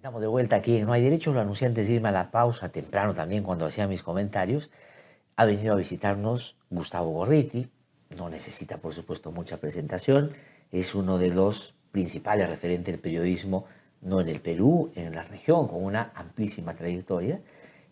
Estamos de vuelta aquí en No hay Derecho. Lo anuncié antes de irme a la pausa, temprano también cuando hacía mis comentarios. Ha venido a visitarnos Gustavo Gorriti. No necesita, por supuesto, mucha presentación. Es uno de los principales referentes del periodismo, no en el Perú, en la región, con una amplísima trayectoria.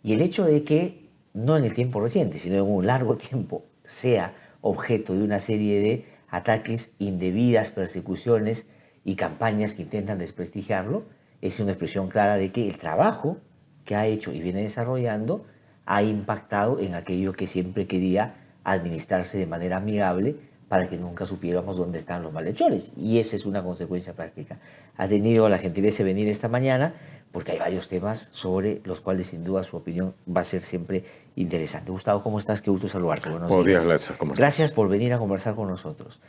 Y el hecho de que, no en el tiempo reciente, sino en un largo tiempo, sea objeto de una serie de ataques indebidas, persecuciones y campañas que intentan desprestigiarlo, es una expresión clara de que el trabajo que ha hecho y viene desarrollando ha impactado en aquello que siempre quería administrarse de manera amigable para que nunca supiéramos dónde están los malhechores. Y esa es una consecuencia práctica. Ha tenido la gentileza de venir esta mañana porque hay varios temas sobre los cuales sin duda su opinión va a ser siempre interesante. Gustavo, ¿cómo estás? Qué gusto saludarte. Buenos días. Gracias. ¿Cómo estás? Gracias por venir a conversar con nosotros.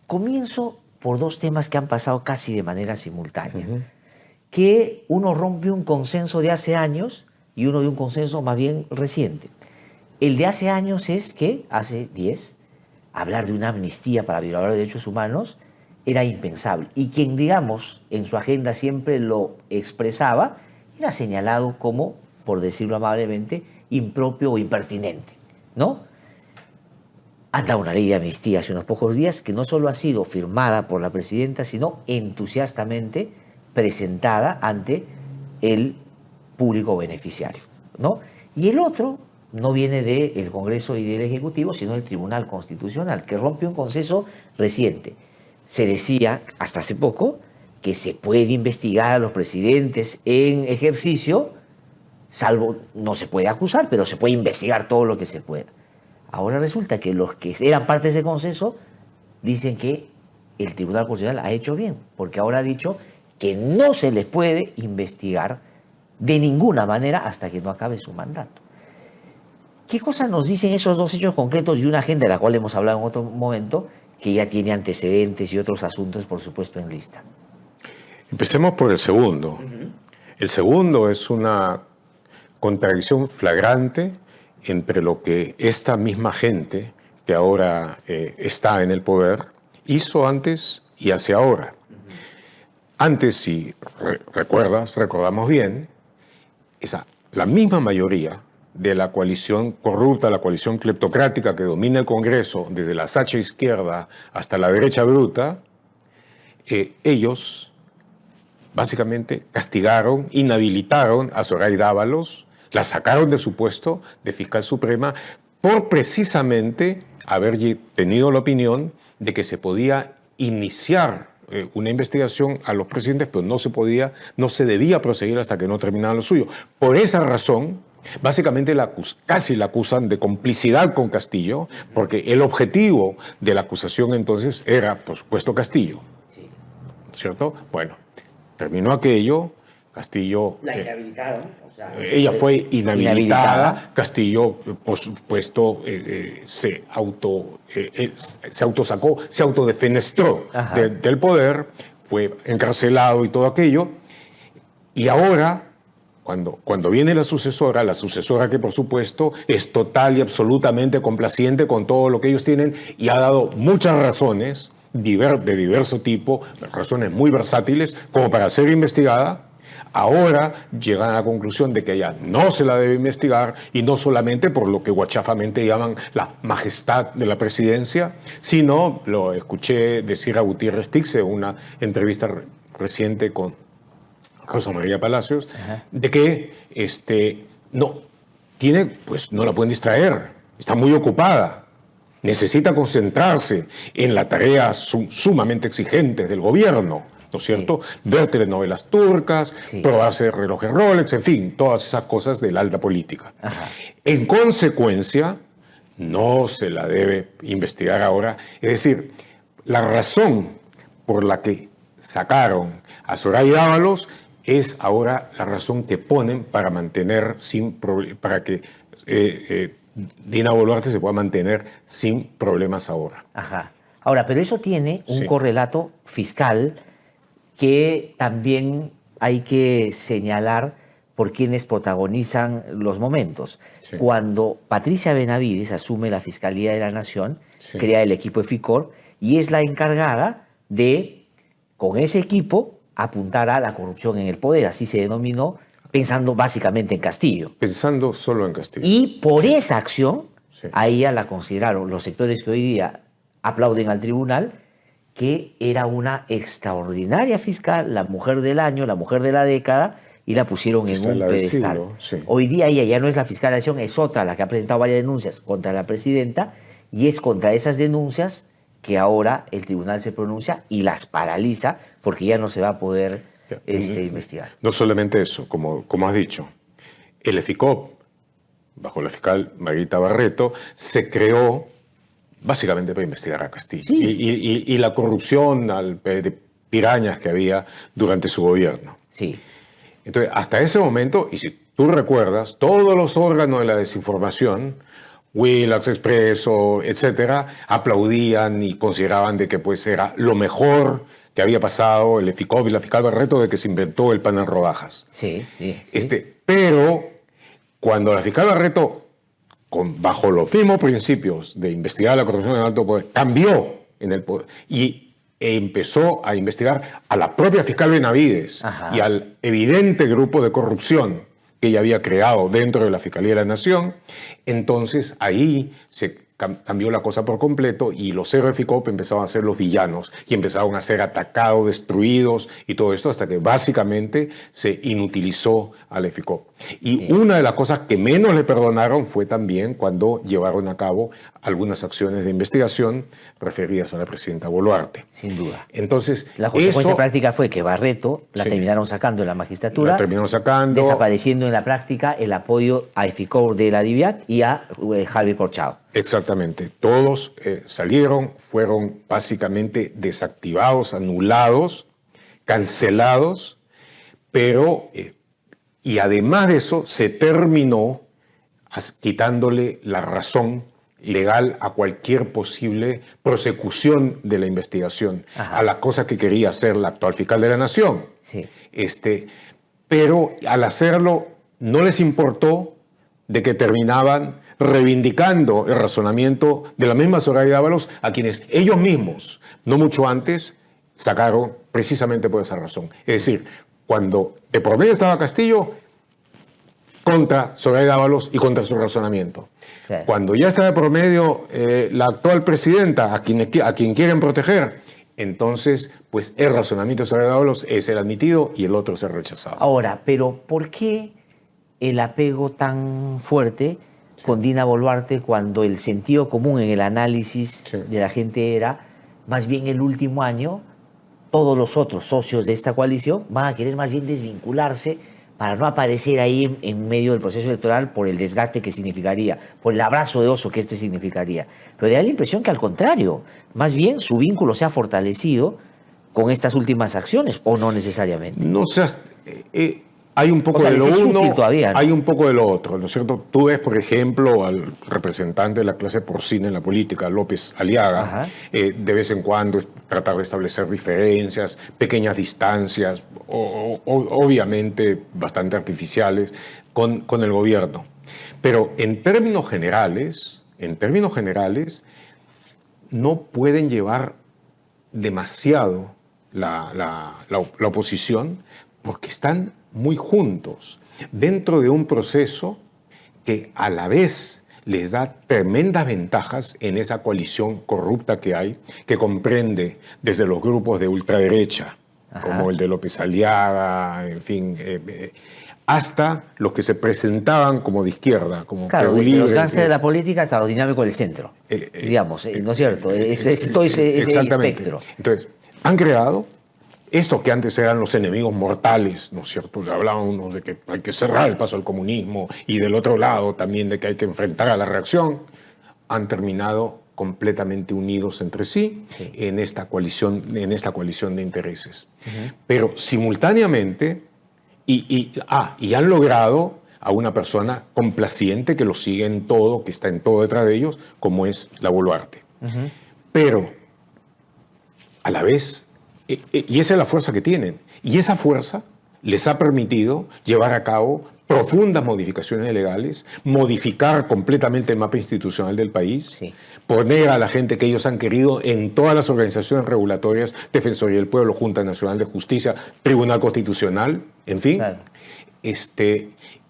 Comienzo por dos temas que han pasado casi de manera simultánea. Que uno rompe un consenso de hace años y uno de un consenso más bien reciente. El de hace años es que, hace 10, hablar de una amnistía para violadores de derechos humanos era impensable. Y quien, digamos, en su agenda siempre lo expresaba, era señalado como, por decirlo amablemente, impropio o impertinente, ¿no? Han dado una ley de amnistía hace unos pocos días que no solo ha sido firmada por la presidenta, sino entusiastamente presentada ante el público beneficiario, ¿no? Y el otro no viene del Congreso y del Ejecutivo, sino del Tribunal Constitucional, que rompe un consenso reciente. Se decía hasta hace poco que se puede investigar a los presidentes en ejercicio, salvo no se puede acusar, pero se puede investigar todo lo que se pueda. Ahora resulta que los que eran parte de ese consenso dicen que el Tribunal Constitucional ha hecho bien, porque ahora ha dicho que no se les puede investigar de ninguna manera hasta que no acabe su mandato. ¿Qué cosas nos dicen esos dos hechos concretos y una agenda de la cual hemos hablado en otro momento, que ya tiene antecedentes y otros asuntos, por supuesto, en lista? Empecemos por el segundo. El segundo es una contradicción flagrante entre lo que esta misma gente que ahora está en el poder hizo antes y hace ahora. Antes, si recordamos bien, la misma mayoría de la coalición corrupta, la coalición cleptocrática que domina el Congreso, desde la sacha izquierda hasta la derecha bruta, ellos básicamente castigaron, inhabilitaron a Zoraida Ábalos, la sacaron de su puesto de fiscal suprema por precisamente haber tenido la opinión de que se podía iniciar una investigación a los presidentes, pero no se debía proseguir hasta que no terminaran lo suyo. Por esa razón, básicamente casi la acusan de complicidad con Castillo, porque el objetivo de la acusación entonces era, por supuesto, Castillo. ¿Cierto? Bueno, terminó aquello, Castillo... La inhabilitaron. Ella fue inhabilitada. Castillo, por supuesto, se autosacó, se autodefenestró del poder, fue encarcelado y todo aquello. Y ahora, cuando viene la sucesora que por supuesto es total y absolutamente complaciente con todo lo que ellos tienen y ha dado muchas razones de diverso tipo, razones muy versátiles, como para ser investigada, ahora llegan a la conclusión de que ella no se la debe investigar, y no solamente por lo que guachafamente llaman la majestad de la presidencia, sino, lo escuché decir a Gutiérrez Tixe en una entrevista reciente con Rosa María Palacios, de que no la pueden distraer, está muy ocupada, necesita concentrarse en la tarea sumamente exigente del gobierno, ¿no es cierto? Sí. Ver telenovelas turcas, probarse relojes Rolex, en fin, todas esas cosas de la alta política. En consecuencia, no se la debe investigar ahora. Es decir, la razón por la que sacaron a Zoraida Ábalos es ahora la razón que ponen para mantener para que Dina Boluarte se pueda mantener sin problemas ahora. Ahora, pero eso tiene un correlato fiscal que también hay que señalar por quienes protagonizan los momentos. Cuando Patricia Benavides asume la Fiscalía de la Nación, crea el equipo EFICOR y es la encargada de, con ese equipo, apuntar a la corrupción en el poder, así se denominó, pensando básicamente en Castillo. Pensando solo en Castillo. Y por esa acción, Sí. a ella la consideraron los sectores que hoy día aplauden al tribunal, que era una extraordinaria fiscal, la mujer del año, la mujer de la década, y la pusieron en Quizá un la del pedestal. siglo, sí. Hoy día ella ya no es la fiscal de la nación, es otra la que ha presentado varias denuncias contra la presidenta, y es contra esas denuncias que ahora el tribunal se pronuncia y las paraliza porque ya no se va a poder investigar. No solamente eso, como has dicho, el EFICOP, bajo la fiscal Margarita Barreto, se creó básicamente para investigar a Castillo. Sí. Y la corrupción de pirañas que había durante su gobierno. Sí. Entonces, hasta ese momento, y si tú recuerdas, todos los órganos de la desinformación, Willax, Expreso, etcétera, aplaudían y consideraban de que pues era lo mejor que había pasado el EFICOP y la fiscal Barreto de que se inventó el pan en rodajas. Sí, sí, sí. Pero cuando la fiscal Barreto, bajo los mismos principios de investigar la corrupción en el alto poder, cambió en el poder e empezó a investigar a la propia fiscal Benavides Ajá. y al evidente grupo de corrupción que ella había creado dentro de la Fiscalía de la Nación, entonces ahí se cambió la cosa por completo y los héroes de FICOP empezaron a ser los villanos y empezaron a ser atacados, destruidos y todo esto hasta que básicamente se inutilizó al FICOP. Y una de las cosas que menos le perdonaron fue también cuando llevaron a cabo algunas acciones de investigación referidas a la presidenta Boluarte. Sin duda. Entonces, La consecuencia eso, práctica fue que Barreto la Sí. terminaron sacando de la magistratura, la terminaron sacando. desapareciendo en la práctica el apoyo a EFICOP de la DIVIAC y a Javier Corchado. Exactamente. Todos salieron, fueron básicamente desactivados, anulados, cancelados, pero, y además de eso, se terminó quitándole la razón legal a cualquier posible prosecución de la investigación, Ajá. a la cosa que quería hacer la actual fiscal de la Nación. Sí. Pero al hacerlo no les importó de que terminaban reivindicando el razonamiento de la misma Zoraida Ábalos, a quienes ellos mismos, no mucho antes, sacaron precisamente por esa razón. Es decir, cuando de por medio estaba Castillo, contra Zoraida Ábalos y contra su razonamiento. Sí. Cuando ya está de por medio la actual presidenta, a quien quieren proteger, entonces, pues el razonamiento de Zoraida Ábalos es el admitido y el otro es el rechazado. Ahora, pero ¿por qué el apego tan fuerte con Dina Boluarte cuando el sentido común en el análisis Sí. de la gente era, más bien el último año, todos los otros socios de esta coalición van a querer más bien desvincularse para no aparecer ahí en medio del proceso electoral por el desgaste que significaría, por el abrazo de oso que este significaría? Pero da la impresión que al contrario, más bien su vínculo se ha fortalecido con estas últimas acciones, ¿o no necesariamente? No seas... hay un poco O sea, de lo les es uno, útil todavía, ¿no? hay un poco de lo otro, ¿no es cierto? Tú ves, por ejemplo, al representante de la clase porcina en la política, López Aliaga, Ajá. de vez en cuando tratar de establecer diferencias, pequeñas distancias, obviamente bastante artificiales, con el gobierno. Pero en términos generales, no pueden llevar demasiado la oposición porque están muy juntos dentro de un proceso que a la vez les da tremendas ventajas en esa coalición corrupta que hay, que comprende desde los grupos de ultraderecha, Ajá. como el de López Aliaga, en fin, hasta los que se presentaban como de izquierda, como Claro, Perú desde los Libre, gánsteres de la política hasta los dinámicos del centro, digamos, ¿no es cierto? Todo ese exactamente. espectro. Entonces, han creado esto que antes eran los enemigos mortales, ¿no es cierto? Le hablaban unos de que hay que cerrar el paso al comunismo y del otro lado también de que hay que enfrentar a la reacción. Han terminado completamente unidos entre sí, Sí. en esta coalición de intereses. Pero simultáneamente, y han logrado a una persona complaciente que lo sigue en todo, que está en todo detrás de ellos, como es la Boluarte. Pero, a la vez, y esa es la fuerza que tienen, y esa fuerza les ha permitido llevar a cabo profundas modificaciones legales, modificar completamente el mapa institucional del país, Sí. poner a la gente que ellos han querido en todas las organizaciones regulatorias, Defensoría del Pueblo, Junta Nacional de Justicia, Tribunal Constitucional, en fin. Claro.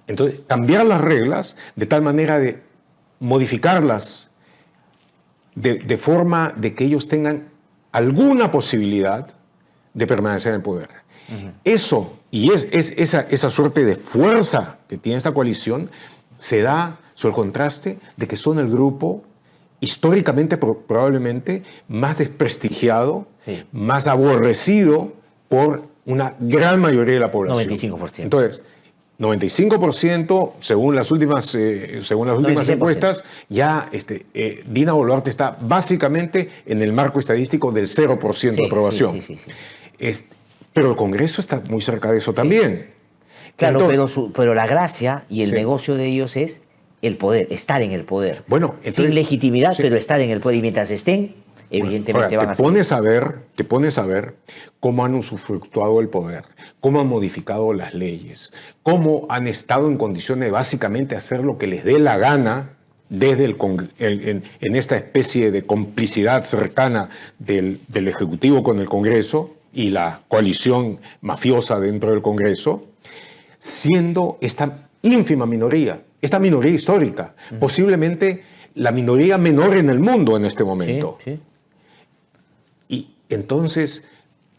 Entonces, cambiar las reglas de tal manera de modificarlas de forma de que ellos tengan alguna posibilidad de permanecer en el poder. Eso, y esa suerte de fuerza que tiene esta coalición, se da sobre el contraste de que son el grupo históricamente, probablemente, más desprestigiado, Sí. más aborrecido por una gran mayoría de la población. 95%. Entonces, 95%, según las últimas 96%. encuestas, ya Dina Boluarte está básicamente en el marco estadístico del 0% de aprobación. Sí. Pero el Congreso está muy cerca de eso también. Claro, Entonces, pero la gracia y el Sí. negocio de ellos es el poder, estar en el poder. Bueno, entonces, sin legitimidad, sí. pero estar en el poder. Y mientras estén, evidentemente ahora, van a seguir. te pones a ver cómo han usufructuado el poder, cómo han modificado las leyes, cómo han estado en condiciones de básicamente hacer lo que les dé la gana desde en esta especie de complicidad cercana del Ejecutivo con el Congreso y la coalición mafiosa dentro del Congreso, siendo esta ínfima minoría, esta minoría histórica, posiblemente la minoría menor en el mundo en este momento. Sí. Y entonces,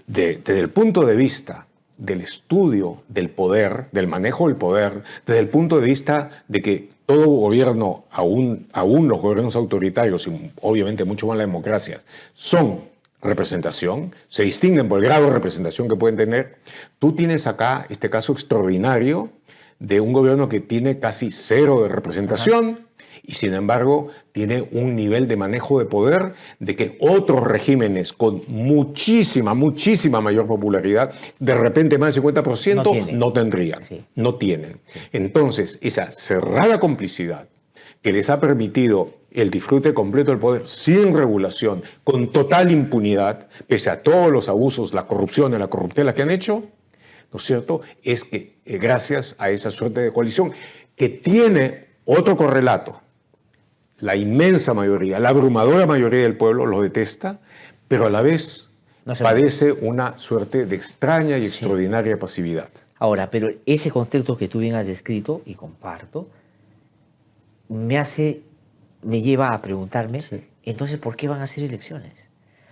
desde el punto de vista del estudio del poder, del manejo del poder, desde el punto de vista de que todo gobierno, aún los gobiernos autoritarios y obviamente mucho más la democracia, son representación, se distinguen por el grado de representación que pueden tener. Tú tienes acá este caso extraordinario de un gobierno que tiene casi cero de representación y sin embargo tiene un nivel de manejo de poder de que otros regímenes con muchísima mayor popularidad, de repente más del 50%, no tendrían, no tienen. Entonces, esa cerrada complicidad que les ha permitido el disfrute completo del poder sin regulación, con total impunidad, pese a todos los abusos, las corrupciones, las corruptelas que han hecho, ¿no es cierto? Es que gracias a esa suerte de coalición que tiene otro correlato, la inmensa mayoría, la abrumadora mayoría del pueblo lo detesta, pero a la vez padece una suerte de extraña y extraordinaria pasividad. Ahora, pero ese concepto que tú bien has descrito, y comparto, me lleva a preguntarme, entonces, ¿por qué van a hacer elecciones?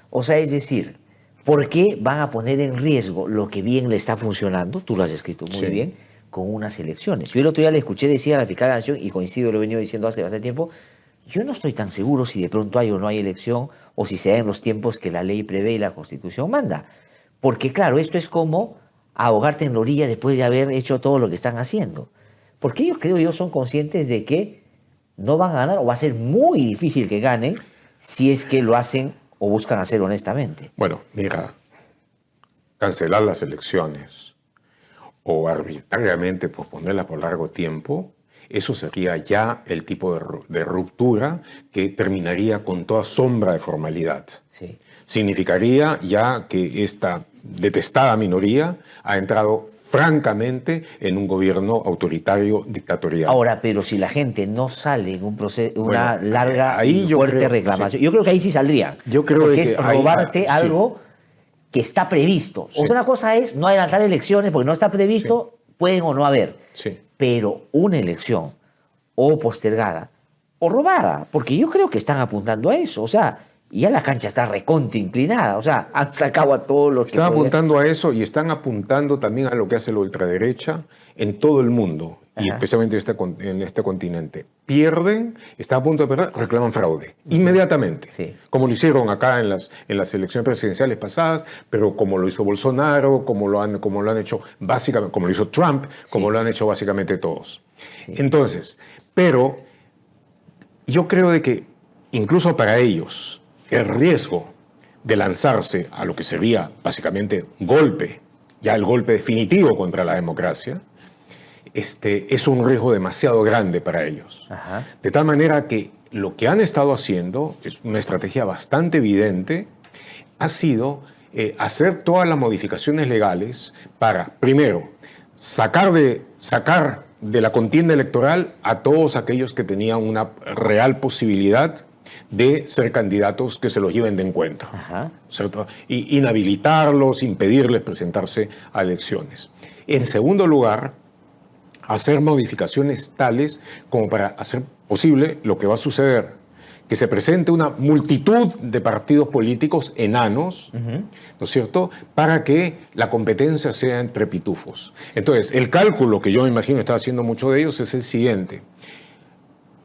O sea, es decir, ¿por qué van a poner en riesgo lo que bien le está funcionando? Tú lo has escrito muy bien, con unas elecciones. Yo el otro día le escuché decir a la fiscal de la Nación, y coincido, lo he venido diciendo hace bastante tiempo, yo no estoy tan seguro si de pronto hay o no hay elección, o si se da en los tiempos que la ley prevé y la Constitución manda. Porque claro, esto es como ahogarte en la orilla después de haber hecho todo lo que están haciendo. Porque ellos, creo yo, son conscientes de que no van a ganar, o va a ser muy difícil que ganen, si es que lo hacen o buscan hacer honestamente. Bueno, mira, cancelar las elecciones o arbitrariamente posponerlas por largo tiempo, eso sería ya el tipo de ruptura que terminaría con toda sombra de formalidad. Sí. Significaría ya que esta detestada minoría ha entrado francamente en un gobierno autoritario dictatorial. Ahora, pero si la gente no sale en un proceso, una larga ahí y fuerte reclamación, yo creo que ahí sí saldrían. Yo creo porque que es robarte algo que está previsto. O sea, una cosa es no adelantar elecciones porque no está previsto, pueden o no haber. Pero una elección o postergada o robada, porque yo creo que están apuntando a eso. O sea, ya la cancha está recontra inclinada. O sea, han sacado a todos los que están apuntando a eso y están apuntando también a lo que hace la ultraderecha en todo el mundo. Y especialmente en este continente. Pierden, están a punto de perder, reclaman fraude. Inmediatamente. Como lo hicieron acá en las elecciones presidenciales pasadas, pero como lo hizo Bolsonaro, como lo han hecho básicamente, como lo hizo Trump, como lo han hecho básicamente todos. Entonces, pero yo creo de que incluso para ellos el riesgo de lanzarse a lo que sería básicamente golpe, ya el golpe definitivo contra la democracia, es un riesgo demasiado grande para ellos. De tal manera que lo que han estado haciendo, es una estrategia bastante evidente, ha sido hacer todas las modificaciones legales para, primero, sacar de la contienda electoral a todos aquellos que tenían una real posibilidad de ser candidatos que se los lleven de encuentro, ¿cierto? Y inhabilitarlos, impedirles presentarse a elecciones. En segundo lugar, hacer modificaciones tales como para hacer posible lo que va a suceder, que se presente una multitud de partidos políticos enanos, ¿no es cierto?, para que la competencia sea entre pitufos. Entonces, el cálculo que yo me imagino está haciendo muchos de ellos es el siguiente: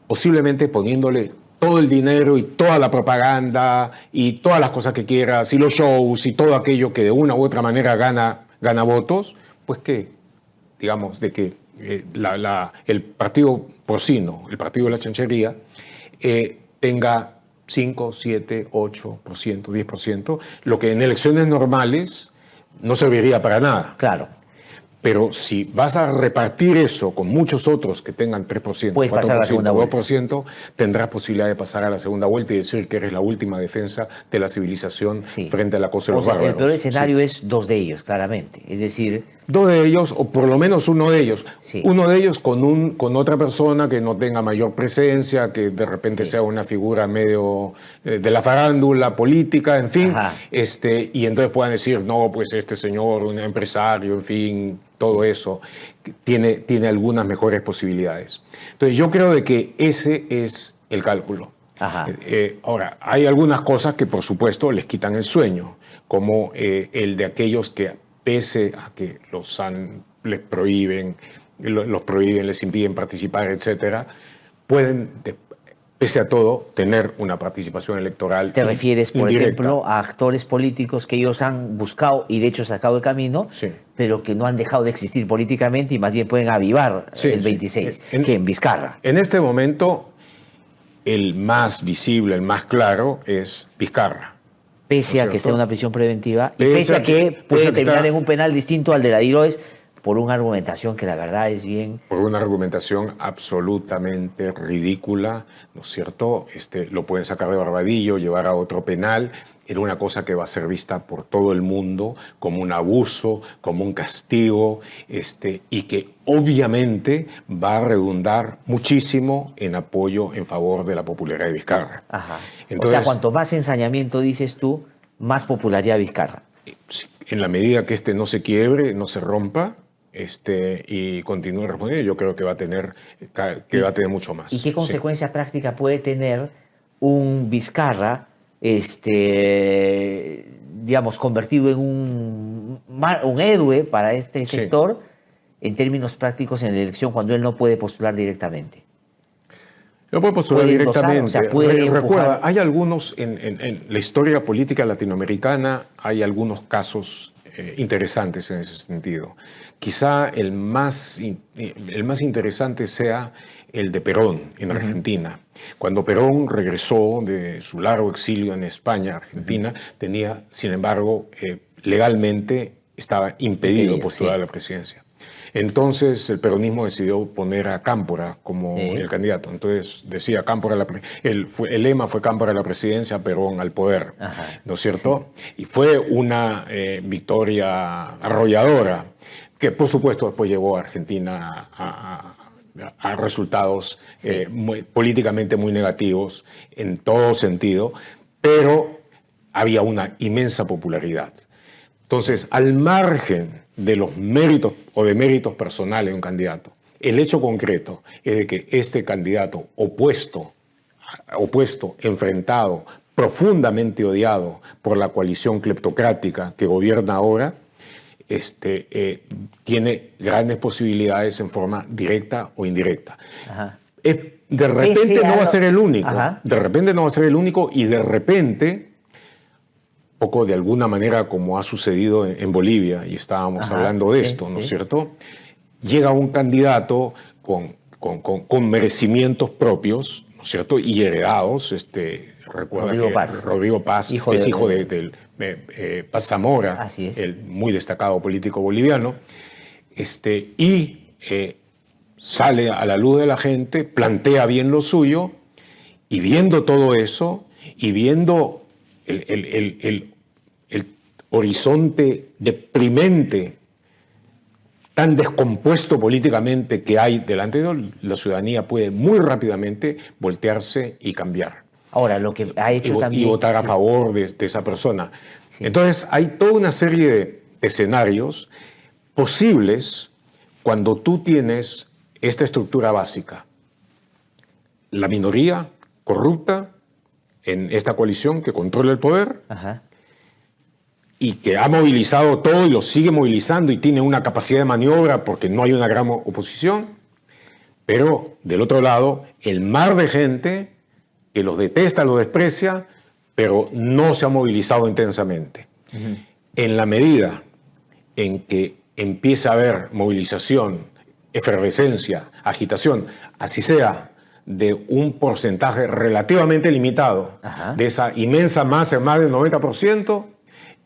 posiblemente poniéndole todo el dinero y toda la propaganda y todas las cosas que quieras y los shows y todo aquello que de una u otra manera gana votos, pues que, digamos, de que el partido porcino, el partido de la chanchería, tenga 5, 7, 8%, 10%, lo que en elecciones normales no serviría para nada. Claro. Pero si vas a repartir eso con muchos otros que tengan 3%, puedes 4%, pasar a la segunda 2%, tendrás posibilidad de pasar a la segunda vuelta y decir que eres la última defensa de la civilización frente al acoso de los bárbaros. El peor escenario es dos de ellos, claramente. Es decir, dos de ellos, o por lo menos uno de ellos. Sí. Uno de ellos con otra persona que no tenga mayor presencia, que de repente sea una figura medio de la farándula política, en fin. Y entonces puedan decir, no, pues este señor, un empresario, en fin, todo eso, tiene algunas mejores posibilidades. Entonces yo creo de que ese es el cálculo. Ahora, hay algunas cosas que por supuesto les quitan el sueño, como el de aquellos que, pese a que les prohíben, les impiden participar, etcétera, pueden, pese a todo, tener una participación electoral. ¿Te refieres, por indirecta. ejemplo, a actores políticos que ellos han buscado y de hecho sacado de camino, pero que no han dejado de existir políticamente y más bien pueden avivar el 26? ¿Qué? En Vizcarra. En este momento, el más visible, el más claro, es Vizcarra. Pese a que esté en una prisión preventiva y pese a que puede terminar en un penal distinto al de la Diroes, por una argumentación que la verdad es bien... Por una argumentación absolutamente ridícula, ¿no es cierto? Lo pueden sacar de Barbadillo, llevar a otro penal. Era una cosa que va a ser vista por todo el mundo como un abuso, como un castigo, y que obviamente va a redundar muchísimo en apoyo en favor de la popularidad de Vizcarra. Entonces, o sea, cuanto más ensañamiento dices tú, más popularidad Vizcarra. En la medida que no se quiebre, no se rompa, y continúe respondiendo, yo creo que va a tener mucho más. ¿Y qué consecuencia práctica puede tener un Vizcarra, digamos, convertido en un héroe para este sector, en términos prácticos en la elección, cuando él no puede postular directamente? No puede postular directamente. O sea, puede Recuerda, hay algunos, en la historia política latinoamericana, hay algunos casos interesantes en ese sentido. Quizá el más interesante sea el de Perón en Argentina. Cuando Perón regresó de su largo exilio en España, Argentina, tenía, sin embargo, legalmente estaba impedido postular a la presidencia. Entonces el peronismo decidió poner a Cámpora como el candidato. Entonces decía Cámpora, el lema fue Cámpora a la presidencia, Perón al poder, ¿no es cierto? Y fue una victoria arrolladora, que por supuesto después llevó a Argentina a resultados políticamente muy negativos en todo sentido, pero había una inmensa popularidad. Entonces, al margen de los méritos o de méritos personales de un candidato, el hecho concreto es de que este candidato opuesto, enfrentado, profundamente odiado por la coalición cleptocrática que gobierna ahora, tiene grandes posibilidades en forma directa o indirecta. De repente no va a ser el único. De repente no va a ser el único y de repente, poco de alguna manera como ha sucedido en Bolivia, y estábamos hablando de esto, ¿no es cierto? Llega un candidato con merecimientos propios, ¿no es cierto? Y heredados. Recuerda Rodrigo Paz es hijo de Paz Zamora, el muy destacado político boliviano, sale a la luz de la gente, plantea bien lo suyo, y viendo todo eso, y viendo el horizonte deprimente tan descompuesto políticamente que hay delante de ellos, la ciudadanía puede muy rápidamente voltearse y cambiar. Ahora, lo que ha hecho también... Y votar a favor de esa persona. Sí. Entonces, hay toda una serie de escenarios posibles cuando tú tienes esta estructura básica. La minoría corrupta en esta coalición que controla el poder. Ajá. Y que ha movilizado todo y lo sigue movilizando y tiene una capacidad de maniobra porque no hay una gran oposición. Pero, del otro lado, el mar de gente que los detesta, los desprecia, pero no se ha movilizado intensamente. Uh-huh. En la medida en que empieza a haber movilización, efervescencia, agitación, así sea de un porcentaje relativamente limitado, uh-huh, de esa inmensa masa, más del 90%,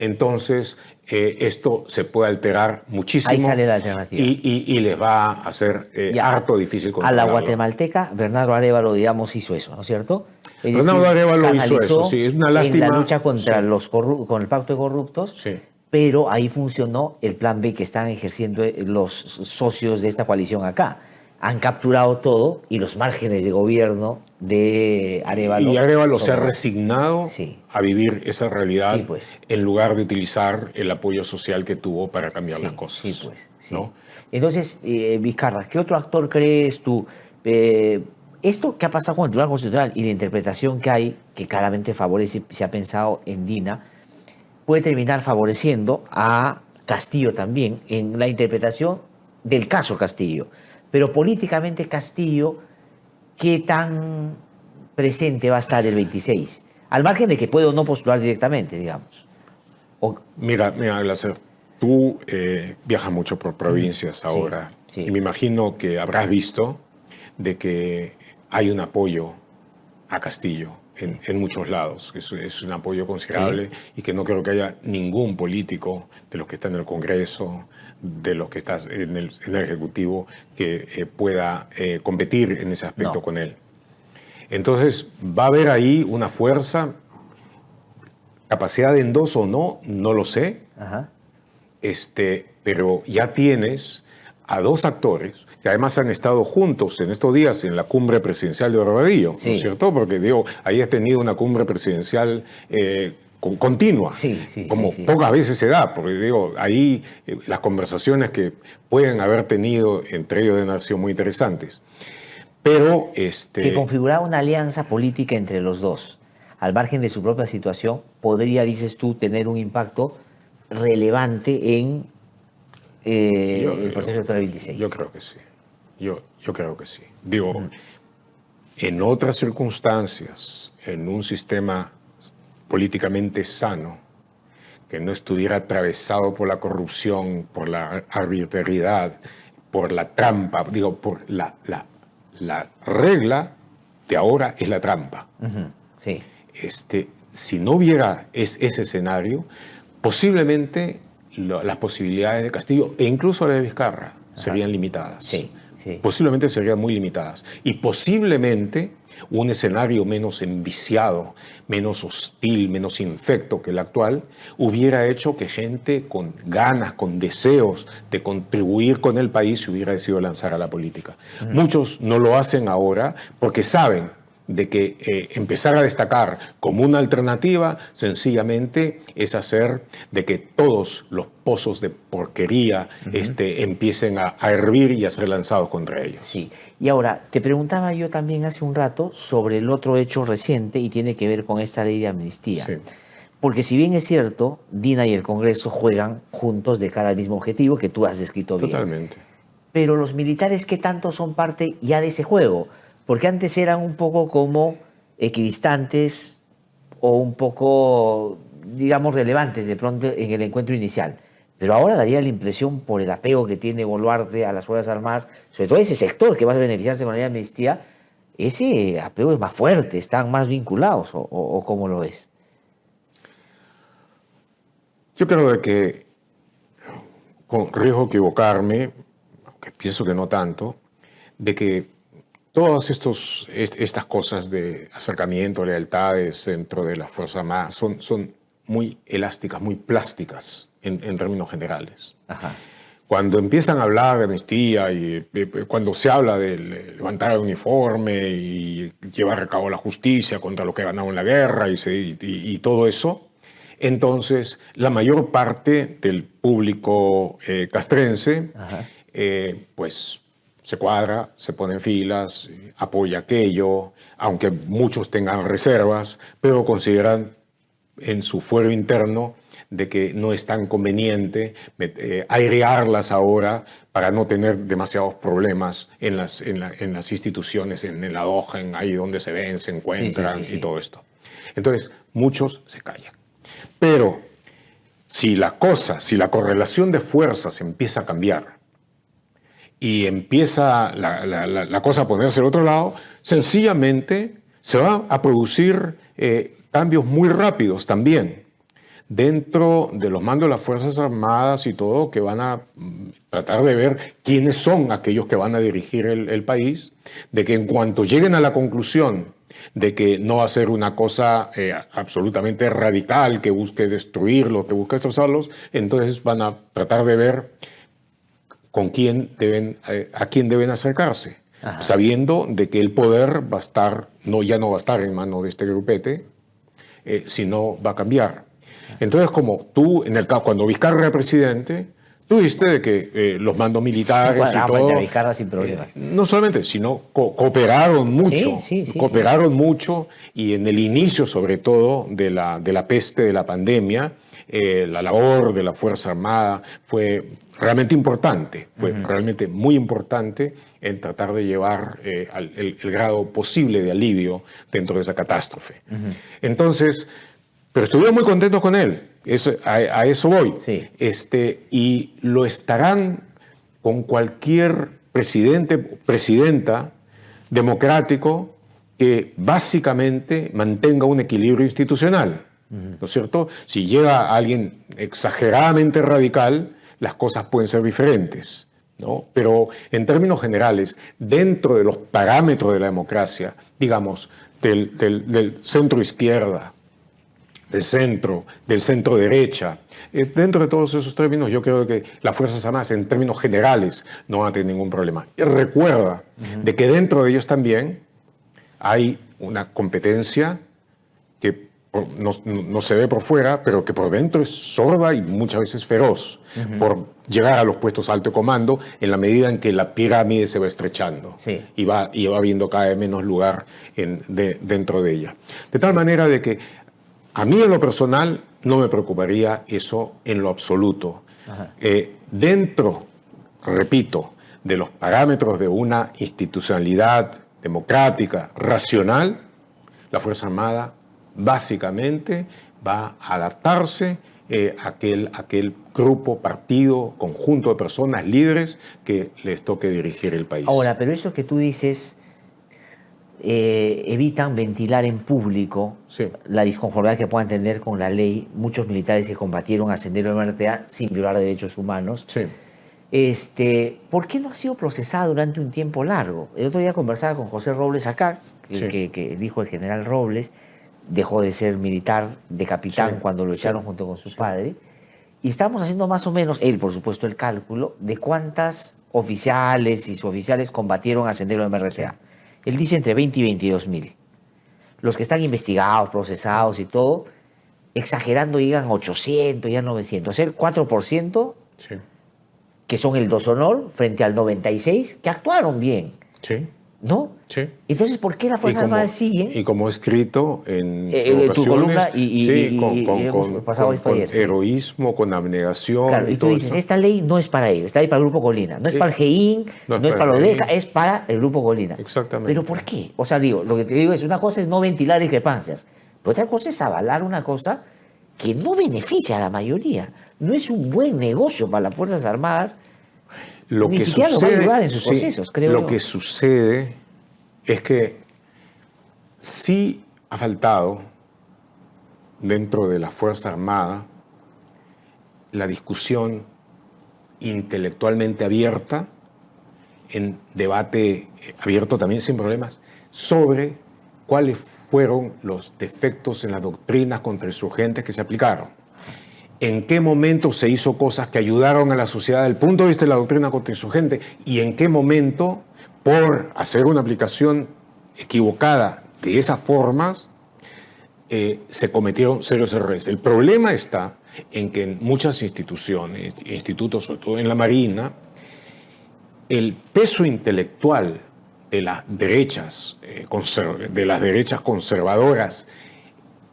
entonces esto se puede alterar muchísimo. Ahí sale la alternativa. Y les va a ser harto difícil controlarlo. A la guatemalteca, Bernardo Arévalo, digamos, hizo eso, ¿no es cierto? Es Bernardo Arévalo hizo eso, sí, es una lástima. En la lucha contra con el pacto de corruptos, sí, pero ahí funcionó el plan B que están ejerciendo los socios de esta coalición acá. Han capturado todo y los márgenes de gobierno de Arévalo. Y Arévalo se ha resignado, sí, a vivir esa realidad, sí, pues, en lugar de utilizar el apoyo social que tuvo para cambiar, sí, las cosas. Sí, pues, sí. ¿No? Entonces, Vizcarra, ¿qué otro actor crees tú? Esto que ha pasado con el Tribunal Constitucional y la interpretación que hay, que claramente favorece, se ha pensado en Dina, puede terminar favoreciendo a Castillo también en la interpretación del caso Castillo. Pero políticamente Castillo, ¿qué tan presente va a estar el 26? Al margen de que puede o no postular directamente, digamos. Mira, Glaser, tú viajas mucho por provincias ahora, sí, sí, y me imagino que habrás visto de que hay un apoyo a Castillo en muchos lados. Es un apoyo considerable, sí, y que no creo que haya ningún político de los que están en el Congreso, de los que están en el Ejecutivo, que pueda competir en ese aspecto, no, con él. Entonces, va a haber ahí una fuerza, capacidad de endoso o no, no lo sé. Ajá. Pero ya tienes a dos actores que además han estado juntos en estos días en la cumbre presidencial de Barbadillo, sí, ¿no es cierto? Porque digo, ahí has tenido una cumbre presidencial continua, sí, sí, como sí, sí, pocas veces se da, porque digo, ahí las conversaciones que pueden haber tenido entre ellos deben haber sido muy interesantes. Pero que configurar una alianza política entre los dos, al margen de su propia situación, podría, dices tú, tener un impacto relevante en el proceso electoral 26. Yo creo que sí. Yo creo que sí. Digo, en otras circunstancias, en un sistema políticamente sano, que no estuviera atravesado por la corrupción, por la arbitrariedad, por la trampa, digo, por la regla de ahora es la trampa. Sí. Si no hubiera ese escenario, posiblemente las posibilidades de Castillo e incluso la de Vizcarra serían limitadas. Sí, sí. Posiblemente serían muy limitadas. Y posiblemente un escenario menos enviciado, menos hostil, menos infecto que el actual, hubiera hecho que gente con ganas, con deseos de contribuir con el país se hubiera decidido lanzar a la política. Muchos no lo hacen ahora porque saben de que empezar a destacar como una alternativa sencillamente es hacer de que todos los pozos de porquería empiecen a hervir y a ser lanzados contra ellos. Sí, y ahora, te preguntaba yo también hace un rato sobre el otro hecho reciente y tiene que ver con esta ley de amnistía. Sí. Porque si bien es cierto, Dina y el Congreso juegan juntos de cara al mismo objetivo que tú has descrito bien. Totalmente. Pero los militares, ¿qué tanto son parte ya de ese juego? Porque antes eran un poco como equidistantes o un poco, digamos, relevantes de pronto en el encuentro inicial. Pero ahora daría la impresión, por el apego que tiene Boluarte a las Fuerzas Armadas, sobre todo ese sector que va a beneficiarse con la ley de amnistía, ese apego es más fuerte, están más vinculados, o ¿cómo lo ves? Yo creo de que, con riesgo de equivocarme, aunque pienso que no tanto, de que todas estas cosas de acercamiento, lealtades dentro de las Fuerzas Armadas son muy elásticas, muy plásticas en términos generales. Ajá. cuando empiezan a hablar de amnistía y cuando se habla de levantar el uniforme y llevar a cabo la justicia contra lo que ganaron la guerra y todo eso, entonces la mayor parte del público castrense pues se cuadra, se pone en filas, apoya aquello, aunque muchos tengan reservas, pero consideran en su fuero interno de que no es tan conveniente airearlas ahora para no tener demasiados problemas en las instituciones, en la DOJA, ahí donde se ven, se encuentran y todo esto. Entonces, muchos se callan. Pero si la correlación de fuerzas empieza a cambiar y empieza la cosa a ponerse al otro lado, sencillamente se van a producir cambios muy rápidos también dentro de los mandos de las Fuerzas Armadas y todo, que van a tratar de ver quiénes son aquellos que van a dirigir el país, de que en cuanto lleguen a la conclusión de que no va a ser una cosa absolutamente radical, que busque destruirlos, que busque destrozarlos, entonces van a tratar de ver a quién deben acercarse, sabiendo de que el poder va a estar, ya no va a estar en manos de este grupete, sino va a cambiar. Entonces, como tú, en el caso, cuando Vizcarra era presidente, tú viste de que los mandos militares y todo, Vizcarra sin problemas. no solamente, sino cooperaron mucho, cooperaron mucho, y en el inicio, sobre todo, de la peste, de la pandemia, la labor de la Fuerza Armada fue realmente importante, fue realmente muy importante en tratar de llevar el grado posible de alivio dentro de esa catástrofe. Entonces, pero estuvieron muy contentos con él, a eso voy. Sí. Y lo estarán con cualquier presidenta democrático que básicamente mantenga un equilibrio institucional, ¿no es cierto? Si llega alguien exageradamente radical, las cosas pueden ser diferentes, ¿no? Pero en términos generales, dentro de los parámetros de la democracia, digamos, del centro izquierda, del centro derecha, dentro de todos esos términos, yo creo que las Fuerzas Armadas, en términos generales, no van a tener ningún problema. Y recuerda de que dentro de ellos también hay una competencia que no se ve por fuera, pero que por dentro es sorda y muchas veces feroz, por llegar a los puestos de alto comando en la medida en que la pirámide se va estrechando y va habiendo cada vez menos lugar dentro de ella. De tal manera de que a mí en lo personal no me preocuparía eso en lo absoluto. Dentro, repito, de los parámetros de una institucionalidad democrática, racional, la Fuerza Armada básicamente va a adaptarse a aquel grupo, partido, conjunto de personas, líderes que les toque dirigir el país. Ahora, pero eso que tú dices, evitan ventilar en público la disconformidad que puedan tener con la ley muchos militares que combatieron a Sendero MRTA sin violar derechos humanos. ¿Por qué no ha sido procesada durante un tiempo largo? El otro día conversaba con José Robles acá, que dijo el general Robles, dejó de ser militar de capitán cuando lo echaron junto con su padre, y estábamos haciendo más o menos, él por supuesto, el cálculo de cuántas oficiales y suboficiales combatieron a Sendero MRTA. Él dice entre 20 y 22 mil. Los que están investigados, procesados y todo, exagerando, llegan a 800, ya 900. El 4%, que son el deshonor, frente al 96%, que actuaron bien. ¿No? Entonces, ¿por qué las Fuerzas Armadas siguen? Y como he escrito en tu columna con pasado esto ayer. Heroísmo, con abnegación. Claro, y tú dices, eso. Esta ley no es para ellos, está ahí para el Grupo Colina. No es para el GEIN, no es para los DECA, es para el Grupo Colina. Exactamente. ¿Pero por qué? O sea, digo, lo que te digo es, una cosa es no ventilar discrepancias, pero otra cosa es avalar una cosa que no beneficia a la mayoría. No es un buen negocio para las Fuerzas Armadas. Ni siquiera lo va a ayudar en sus procesos, creo yo. Lo que sucede es que sí ha faltado dentro de la Fuerza Armada la discusión intelectualmente abierta, en debate abierto también sin problemas, sobre cuáles fueron los defectos en las doctrinas contra insurgentes que se aplicaron. en qué momento se hizo cosas que ayudaron a la sociedad desde el punto de vista de la doctrina contrainsurgente y en qué momento, por hacer una aplicación equivocada de esas formas, se cometieron serios errores. El problema está en que en muchas instituciones, institutos, sobre todo en la Marina, el peso intelectual de las derechas, conservadoras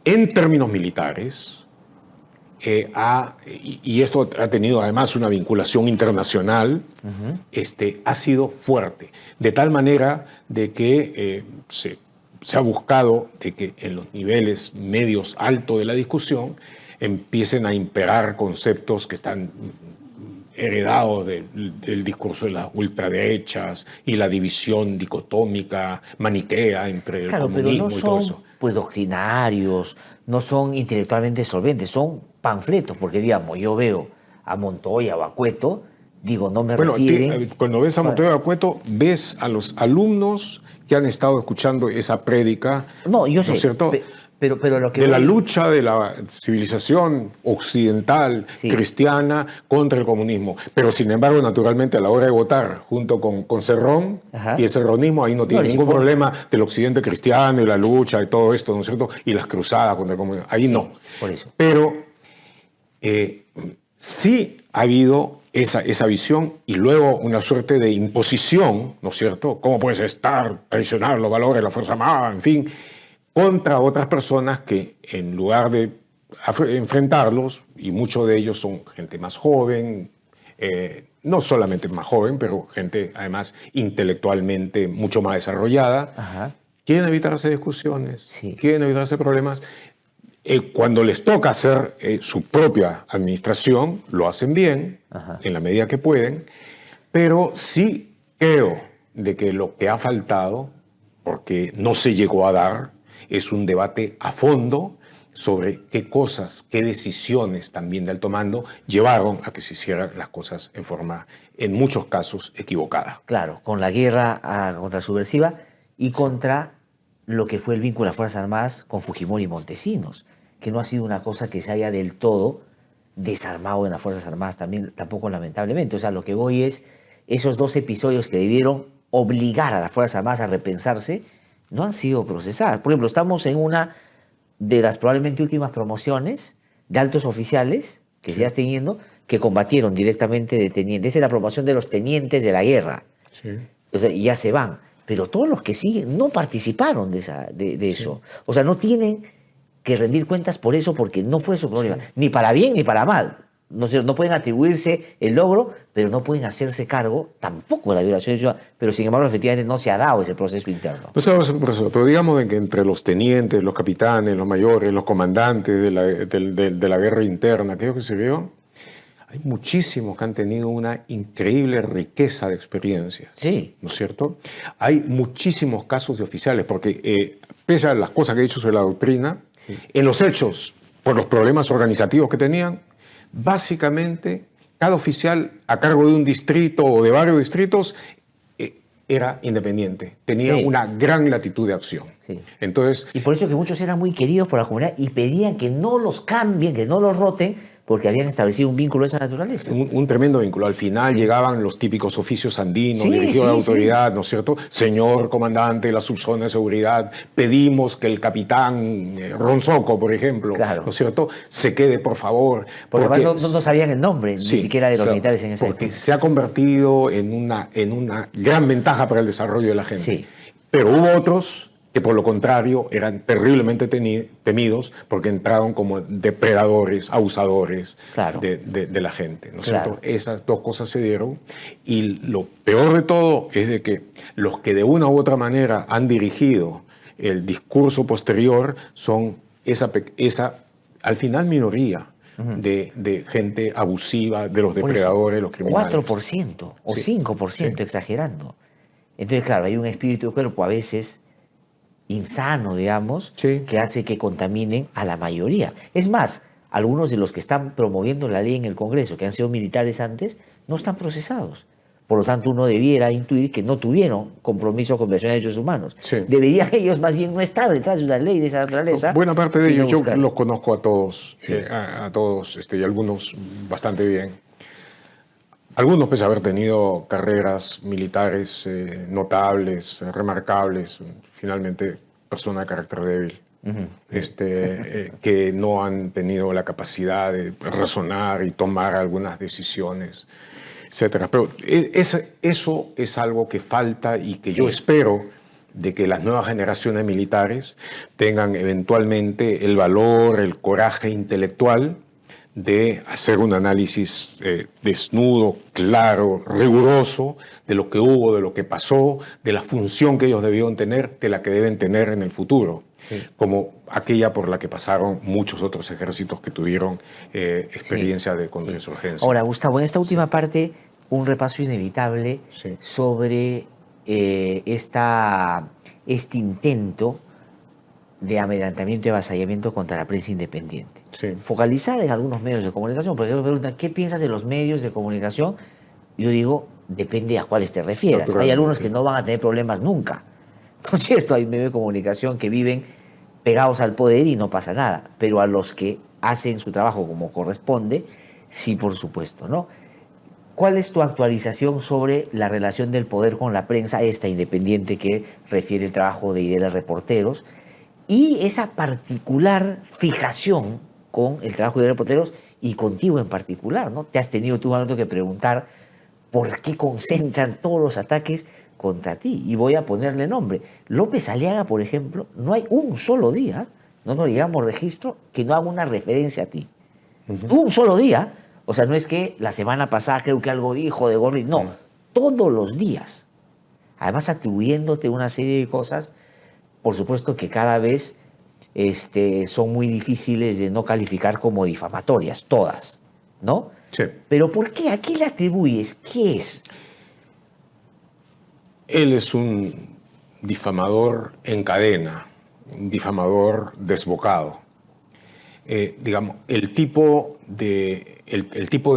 en términos militares, y esto ha tenido además una vinculación internacional, ha sido fuerte, de tal manera de que se ha buscado de que en los niveles medios altos de la discusión empiecen a imperar conceptos que están heredados del discurso de las ultraderechas y la división dicotómica, maniquea entre el comunismo y todo eso. Pues doctrinarios, no son intelectualmente solventes, son panfletos, porque digamos, yo veo a Montoya o a Cueto, digo, no me refieren... Cuando ves a Montoya o a Cueto, ves a los alumnos que han estado escuchando esa prédica, no, yo sé, ¿no es cierto? Pero lo que de la lucha de la civilización occidental, cristiana, contra el comunismo. Pero, sin embargo, naturalmente, a la hora de votar junto con Cerrón y el serronismo, ahí no tiene ningún problema del occidente cristiano y la lucha y todo esto, ¿no es cierto? Y las cruzadas contra el comunismo. Ahí no. Por eso. Pero sí ha habido esa visión y luego una suerte de imposición, ¿no es cierto? ¿Cómo puedes traicionar los valores de la Fuerza Armada? En fin, contra otras personas que en lugar de enfrentarlos, y muchos de ellos son gente más joven, no solamente más joven, pero gente además intelectualmente mucho más desarrollada, quieren evitarse discusiones, quieren evitarse problemas. Cuando les toca hacer su propia administración, lo hacen bien, en la medida que pueden, pero sí creo de que lo que ha faltado, porque no se llegó a dar, es un debate a fondo sobre qué cosas, qué decisiones también de alto mando llevaron a que se hicieran las cosas en forma, en muchos casos, equivocada. Claro, con la guerra contrasubversiva y contra lo que fue el vínculo de las Fuerzas Armadas con Fujimori y Montesinos, que no ha sido una cosa que se haya del todo desarmado en las Fuerzas Armadas tampoco lamentablemente. O sea, lo que voy es, esos dos episodios que debieron obligar a las Fuerzas Armadas a repensarse, no han sido procesadas. Por ejemplo, estamos en una de las probablemente últimas promociones de altos oficiales que se están teniendo, que combatieron directamente de tenientes. Esa es la promoción de los tenientes de la guerra. Entonces, ya se van. Pero todos los que siguen no participaron de eso. O sea, no tienen que rendir cuentas por eso, porque no fue su problema. Ni para bien ni para mal. No pueden atribuirse el logro, pero no pueden hacerse cargo tampoco de la violación de ciudad. Pero sin embargo, efectivamente, no se ha dado ese proceso interno. No se ha dado ese proceso, pero digamos que entre los tenientes, los capitanes, los mayores, los comandantes de la guerra interna, aquello que se vio, hay muchísimos que han tenido una increíble riqueza de experiencias. ¿No es cierto? Hay muchísimos casos de oficiales, porque pese a las cosas que he dicho sobre la doctrina, en los hechos, por los problemas organizativos que tenían, básicamente, cada oficial a cargo de un distrito o de varios distritos era independiente, tenía una gran latitud de acción. Entonces, y por eso que muchos eran muy queridos por la comunidad y pedían que no los cambien, que no los roten, porque habían establecido un vínculo de esa naturaleza. Un tremendo vínculo. Al final llegaban los típicos oficios andinos, dirigidos a la autoridad, ¿no es cierto? Señor comandante de la subzona de seguridad, pedimos que el capitán Ronzoco, por ejemplo, ¿no es cierto?, se quede, por favor. Porque no sabían el nombre, ni siquiera de los militares en ese época. Porque se ha convertido en una gran ventaja para el desarrollo de la gente. Pero hubo otros que por lo contrario eran terriblemente temidos porque entraron como depredadores, abusadores de la gente, ¿no es cierto? Esas dos cosas se dieron y lo peor de todo es de que los que de una u otra manera han dirigido el discurso posterior son esa al final minoría de gente abusiva, de los depredadores, los criminales. 4% o 5% exagerando. Entonces, claro, hay un espíritu de cuerpo a veces insano, digamos, que hace que contaminen a la mayoría. Es más, algunos de los que están promoviendo la ley en el Congreso, que han sido militares antes, no están procesados, Por lo tanto, uno debiera intuir que no tuvieron compromiso con violación de derechos humanos. Sí. Deberían ellos más bien no estar detrás de una ley de esa naturaleza. Buena parte de sino ellos, yo buscar. los conozco a todos, Sí. a todos, y algunos bastante bien. Algunos, pese a haber tenido carreras militares notables, remarcables, finalmente personas de carácter débil, que no han tenido la capacidad de razonar y tomar algunas decisiones, etcétera. Pero eso es algo que falta y que yo espero de que las nuevas generaciones militares tengan eventualmente el valor, el coraje intelectual de hacer un análisis desnudo, claro, riguroso de lo que hubo, de lo que pasó, de la función que ellos debieron tener, de la que deben tener en el futuro, como aquella por la que pasaron muchos otros ejércitos que tuvieron experiencia de contrainsurgencia. Ahora, Gustavo, en esta última parte, un repaso inevitable sobre este intento de amedrentamiento y avasallamiento contra la prensa independiente. Focalizada en algunos medios de comunicación, porque me preguntan, ¿qué piensas de los medios de comunicación? Yo digo, depende a cuáles te refieras. Hay algunos que no van a tener problemas nunca. ¿No es cierto? Hay medios de comunicación que viven pegados al poder y no pasa nada. Pero a los que hacen su trabajo como corresponde, sí, por supuesto, ¿no? ¿Cuál es tu actualización sobre la relación del poder con la prensa, esta independiente que refiere el trabajo de Idela Reporteros, y esa particular fijación con el trabajo de reporteros y contigo en particular, ¿no? Te has tenido tú que preguntar por qué concentran todos los ataques contra ti. Y voy a ponerle nombre. López Aliaga, por ejemplo, no hay un solo día, no nos llevamos registro, que no haga una referencia a ti. Un solo día. O sea, no es que la semana pasada creo que algo dijo de Gorri, no. Todos los días. Además, atribuyéndote una serie de cosas, por supuesto que cada vez son muy difíciles de no calificar como difamatorias, todas, ¿no? Sí. Pero ¿por qué? ¿A qué le atribuyes? ¿Qué es? Él es un difamador en cadena, un difamador desbocado. Digamos, el tipo de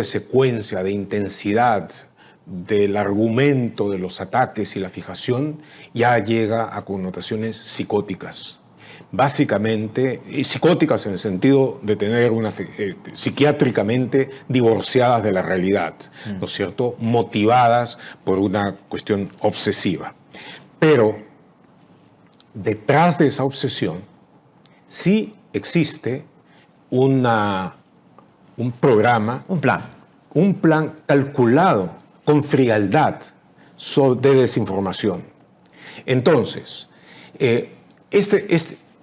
secuencia, de intensidad del argumento de los ataques y la fijación ya llega a connotaciones psicóticas. Básicamente, y psicóticas en el sentido de tener psiquiátricamente divorciadas de la realidad, ¿no es cierto? Motivadas por una cuestión obsesiva. Pero detrás de esa obsesión sí existe un programa, un plan calculado con frialdad de desinformación. Entonces,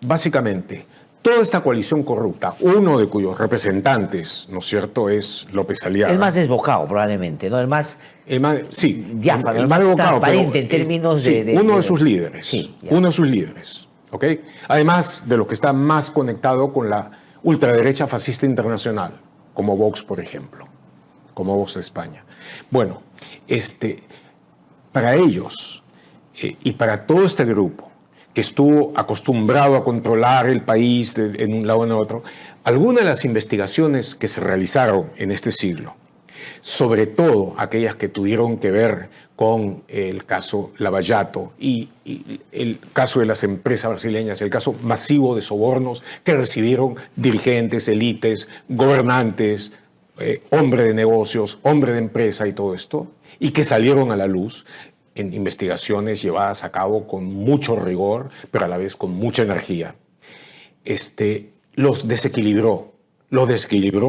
básicamente, toda esta coalición corrupta, uno de cuyos representantes, ¿no es cierto?, es López Aliaga. El más desbocado, probablemente, ¿no? El más diáfano, el más desbocado, transparente en términos uno de sus líderes. Sí, uno de sus líderes, ¿ok? Además de lo que está más conectado con la ultraderecha fascista internacional, como Vox, por ejemplo, como Vox de España. Bueno, para ellos y para todo este grupo que estuvo acostumbrado a controlar el país en un lado o en otro, algunas de las investigaciones que se realizaron en este siglo, sobre todo aquellas que tuvieron que ver con el caso Lavallato y el caso de las empresas brasileñas, el caso masivo de sobornos que recibieron dirigentes, élites, gobernantes, hombres de negocios, hombres de empresa y todo esto, y que salieron a la luz en investigaciones llevadas a cabo con mucho rigor, pero a la vez con mucha energía. Los desequilibró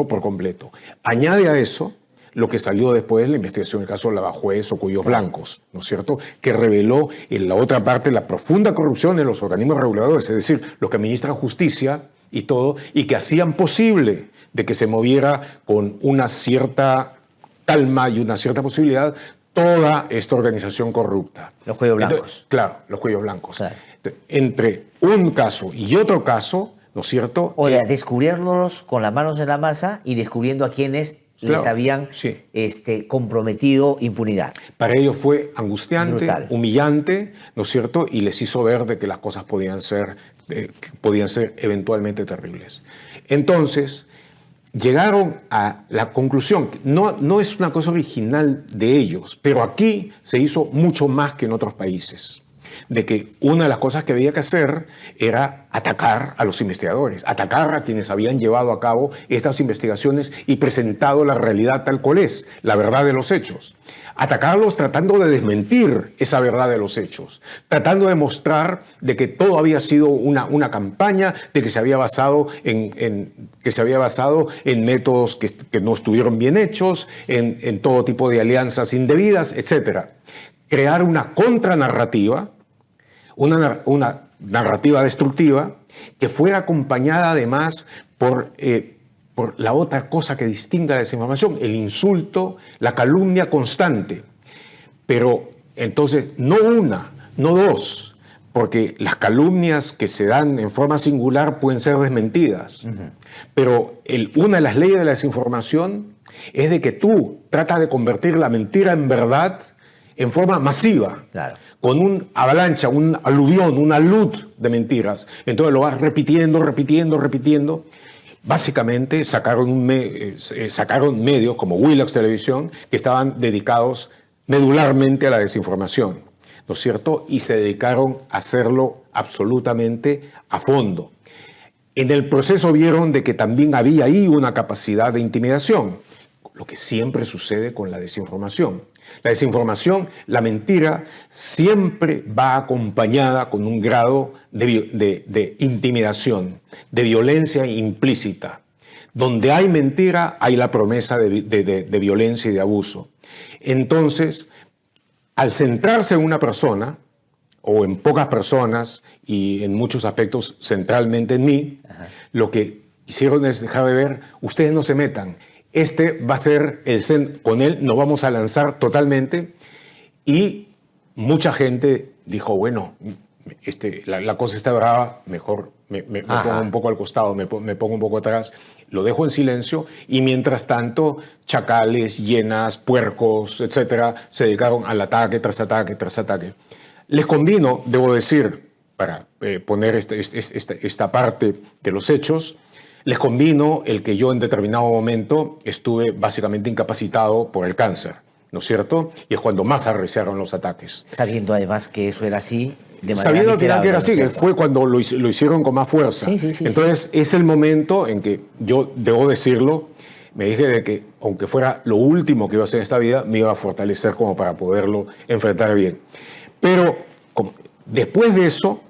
por completo. Añade a eso lo que salió después de la investigación del caso Lavajuez o Cuellos Blancos, ¿no es cierto?, que reveló en la otra parte la profunda corrupción en los organismos reguladores, es decir, los que administran justicia y todo, y que hacían posible de que se moviera con una cierta calma y una cierta posibilidad toda esta organización corrupta. Los cuellos blancos. Entonces, claro, los cuellos blancos. Claro. Entre un caso y otro caso, ¿no es cierto? O sea, descubriéndolos con las manos en la masa y descubriendo a quienes les habían comprometido impunidad. Para ellos fue angustiante, brutal, humillante, ¿no es cierto? Y les hizo ver de que las cosas podían ser eventualmente terribles. Entonces, llegaron a la conclusión, no es una cosa original de ellos, pero aquí se hizo mucho más que en otros países, de que una de las cosas que había que hacer era atacar a los investigadores, atacar a quienes habían llevado a cabo estas investigaciones y presentado la realidad tal cual es, la verdad de los hechos. Atacarlos tratando de desmentir esa verdad de los hechos, tratando de mostrar de que todo había sido una campaña, de que se había basado en métodos que no estuvieron bien hechos, en todo tipo de alianzas indebidas, etc. Crear una contranarrativa, una narrativa destructiva que fuera acompañada además por la otra cosa que distingue a la desinformación, el insulto, la calumnia constante. Pero entonces, no una, no dos, porque las calumnias que se dan en forma singular pueden ser desmentidas. Pero una de las leyes de la desinformación es de que tú tratas de convertir la mentira en verdad en forma masiva, claro, con una avalancha, un aluvión, una luz de mentiras. Entonces lo vas repitiendo. Básicamente sacaron medios como Willax Televisión que estaban dedicados medularmente a la desinformación, ¿no es cierto? Y se dedicaron a hacerlo absolutamente a fondo. En el proceso vieron de que también había ahí una capacidad de intimidación, lo que siempre sucede con la desinformación. La desinformación, la mentira, siempre va acompañada con un grado de intimidación, de violencia implícita. Donde hay mentira, hay la promesa de violencia y de abuso. Entonces, al centrarse en una persona, o en pocas personas, y en muchos aspectos centralmente en mí, lo que hicieron es dejar de ver, ustedes no se metan. Este va a ser con él nos vamos a lanzar totalmente, y mucha gente dijo, bueno, la cosa está brava, mejor me pongo un poco al costado, me pongo un poco atrás, lo dejo en silencio, y mientras tanto chacales, hienas, puercos, etcétera, se dedicaron al ataque tras ataque tras ataque. Les convino, debo decir, para poner esta parte de los hechos, les convino el que yo en determinado momento estuve básicamente incapacitado por el cáncer, ¿no es cierto? Y es cuando más arreciaron los ataques. Sabiendo además que eso era así, de manera sabiendo al final que era así, ¿no? fue cuando lo hicieron con más fuerza. Sí. Entonces es el momento en que yo, debo decirlo, me dije de que aunque fuera lo último que iba a hacer en esta vida, me iba a fortalecer como para poderlo enfrentar bien. Pero después de eso,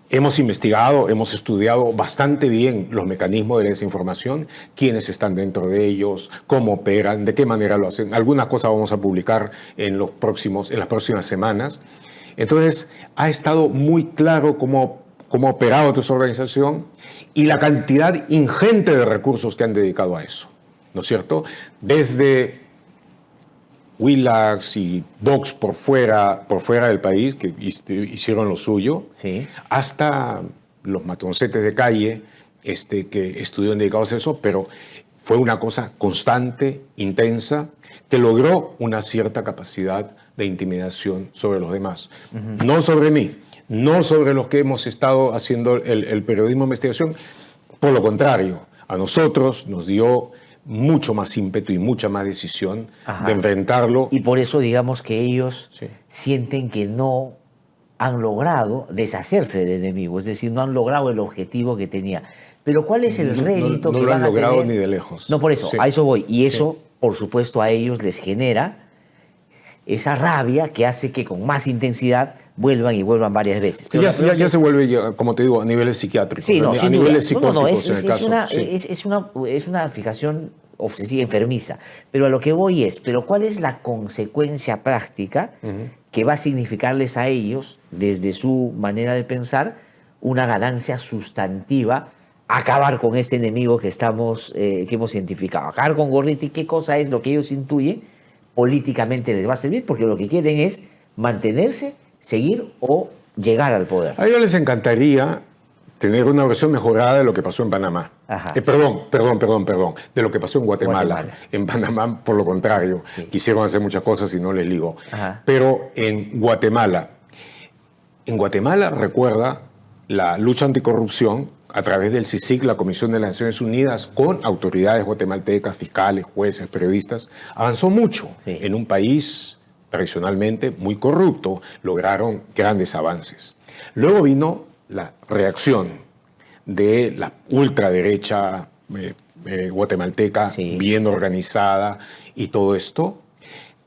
hemos investigado, hemos estudiado bastante bien los mecanismos de la desinformación, quiénes están dentro de ellos, cómo operan, de qué manera lo hacen. Algunas cosas vamos a publicar en las próximas semanas. Entonces, ha estado muy claro cómo ha operado toda esa organización y la cantidad ingente de recursos que han dedicado a eso, ¿no es cierto? Desde Willax y Vox por fuera del país, que hicieron lo suyo, sí, hasta los matoncetes de calle que estuvieron dedicados a eso, pero fue una cosa constante, intensa, que logró una cierta capacidad de intimidación sobre los demás. No sobre mí, no sobre los que hemos estado haciendo el periodismo de investigación, por lo contrario, a nosotros nos dio mucho más ímpetu y mucha más decisión de enfrentarlo. Y por eso digamos que ellos Sí. sienten que no han logrado deshacerse del enemigo, es decir, no han logrado el objetivo que tenía. Pero ¿cuál es el rédito no que lo van han a logrado tener? ni de lejos. No, por eso, Sí. a eso voy. Y eso, por supuesto, a ellos les genera esa rabia que hace que con más intensidad vuelvan y vuelvan varias veces. Pero Ya se vuelve, como te digo, a niveles psiquiátricos, sí, no, a sin niveles duda. psicóticos Es en el caso. es una fijación obsesiva, enfermiza. Pero a lo que voy pero ¿cuál es la consecuencia práctica que va a significarles a ellos, desde su manera de pensar, una ganancia sustantiva, acabar con este enemigo que hemos identificado? Acabar con Gorriti, ¿qué cosa es lo que ellos intuyen? Políticamente les va a servir, porque lo que quieren es mantenerse, seguir o llegar al poder. A ellos les encantaría tener una versión mejorada de lo que pasó en Panamá. Perdón, de lo que pasó en Guatemala. En Panamá, por lo contrario, quisieron hacer muchas cosas y no les ligo. Pero en Guatemala, recuerda la lucha anticorrupción, a través del CICIG, la Comisión de las Naciones Unidas, con autoridades guatemaltecas, fiscales, jueces, periodistas, avanzó mucho. Sí. En un país tradicionalmente muy corrupto, lograron grandes avances. Luego vino la reacción de la ultraderecha guatemalteca, sí, bien organizada y todo esto,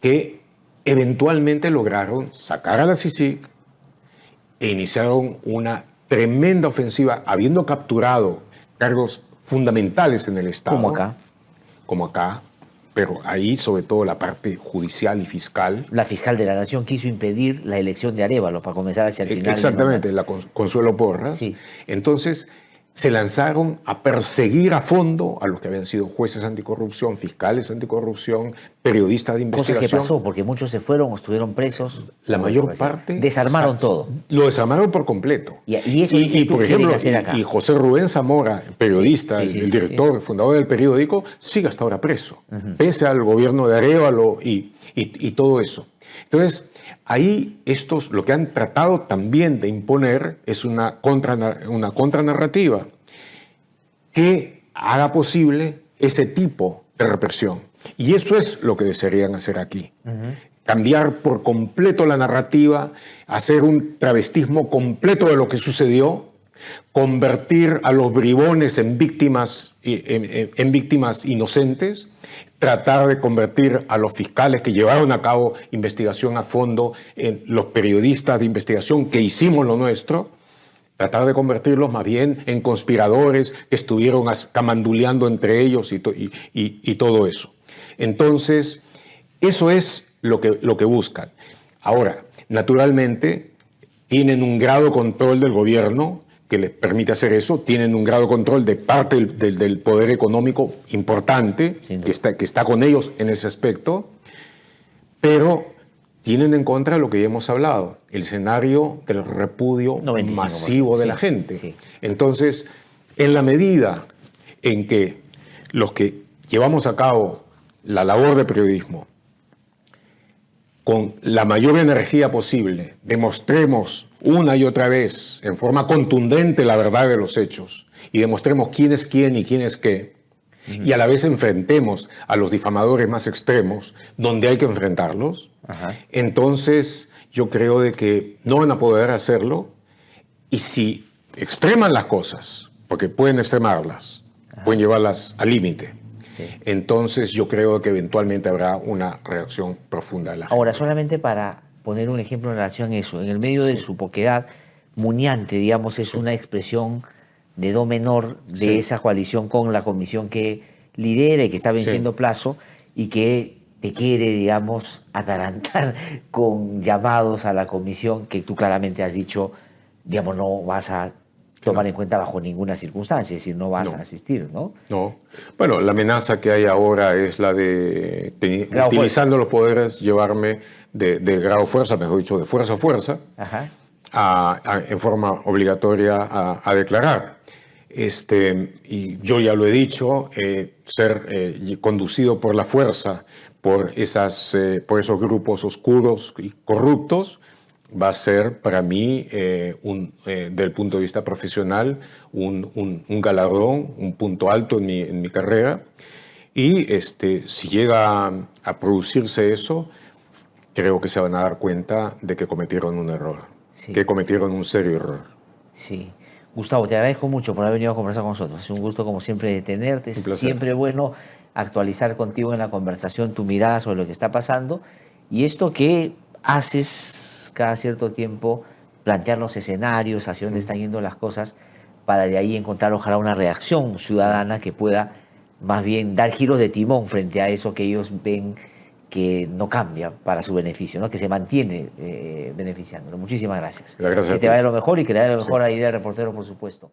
que eventualmente lograron sacar a la CICIG e iniciaron una tremenda ofensiva, habiendo capturado cargos fundamentales en el Estado. como acá. Como acá, pero ahí sobre todo la parte judicial y fiscal. La fiscal de la Nación quiso impedir la elección de Arévalo para comenzar hacia el final. Exactamente, la Consuelo Porras. Sí. Entonces se lanzaron a perseguir a fondo a los que habían sido jueces anticorrupción, fiscales anticorrupción, periodistas de investigación. Cosa que pasó, porque muchos se fueron o estuvieron presos. La mayor parte... Desarmaron todo. Lo desarmaron por completo. Y eso dices tú, por ejemplo, hacer acá. y José Rubén Zamora, periodista, Sí, sí, el sí, director, fundador del periódico, sigue hasta ahora preso, pese al gobierno de Arévalo y todo eso. Entonces, ahí lo que han tratado también de imponer es una contranarrativa que haga posible ese tipo de represión. Y eso es lo que desearían hacer aquí. Cambiar por completo la narrativa, hacer un travestismo completo de lo que sucedió, convertir a los bribones en víctimas inocentes, tratar de convertir a los fiscales que llevaron a cabo investigación a fondo en los periodistas de investigación que hicimos lo nuestro, tratar de convertirlos más bien en conspiradores que estuvieron camanduleando entre ellos y todo eso. Entonces, eso es lo que buscan. Ahora, naturalmente, tienen un grado de control del gobierno que les permite hacer eso, tienen un grado de control de parte del poder económico importante, que está con ellos en ese aspecto, pero tienen en contra lo que ya hemos hablado, el escenario del repudio masivo de la gente. Sí. Entonces, en la medida en que los que llevamos a cabo la labor de periodismo con la mayor energía posible, demostremos una y otra vez, en forma contundente, la verdad de los hechos, y demostremos quién es quién y quién es qué, y a la vez enfrentemos a los difamadores más extremos, donde hay que enfrentarlos, entonces yo creo de que no van a poder hacerlo, y si extreman las cosas, porque pueden extremarlas, pueden llevarlas al límite, entonces yo creo que eventualmente habrá una reacción profunda de la gente. Ahora, solamente para poner un ejemplo en relación a eso, en el medio de su poquedad, Muñante, digamos, es una expresión de do menor de esa coalición con la comisión que lidera y que está venciendo plazo y que te quiere, digamos, atarantar con llamados a la comisión que tú claramente has dicho, digamos, no vas a tomar en cuenta bajo ninguna circunstancia, es decir, no vas a asistir, ¿no? No. Bueno, la amenaza que hay ahora es la de, utilizando los poderes, llevarme de grado fuerza, mejor dicho, de fuerza a fuerza, en forma obligatoria a declarar. Y yo ya lo he dicho, ser conducido por la fuerza, por esos grupos oscuros y corruptos, va a ser para mí, del punto de vista profesional, un galardón, un punto alto en mi carrera. Y si llega a producirse eso, creo que se van a dar cuenta de que cometieron un error, que cometieron un serio error. Sí. Gustavo, te agradezco mucho por haber venido a conversar con nosotros. Es un gusto, como siempre, de tenerte. Es siempre bueno actualizar contigo en la conversación tu mirada sobre lo que está pasando. Y esto que haces cada cierto tiempo, plantear los escenarios, hacia dónde están yendo las cosas, para de ahí encontrar, ojalá, una reacción ciudadana que pueda más bien dar giros de timón frente a eso que ellos ven que no cambia para su beneficio, ¿no? Que se mantiene beneficiándolo. Muchísimas gracias. Gracias. Que te vaya lo mejor y que le dé lo mejor a Idea Reportero, por supuesto.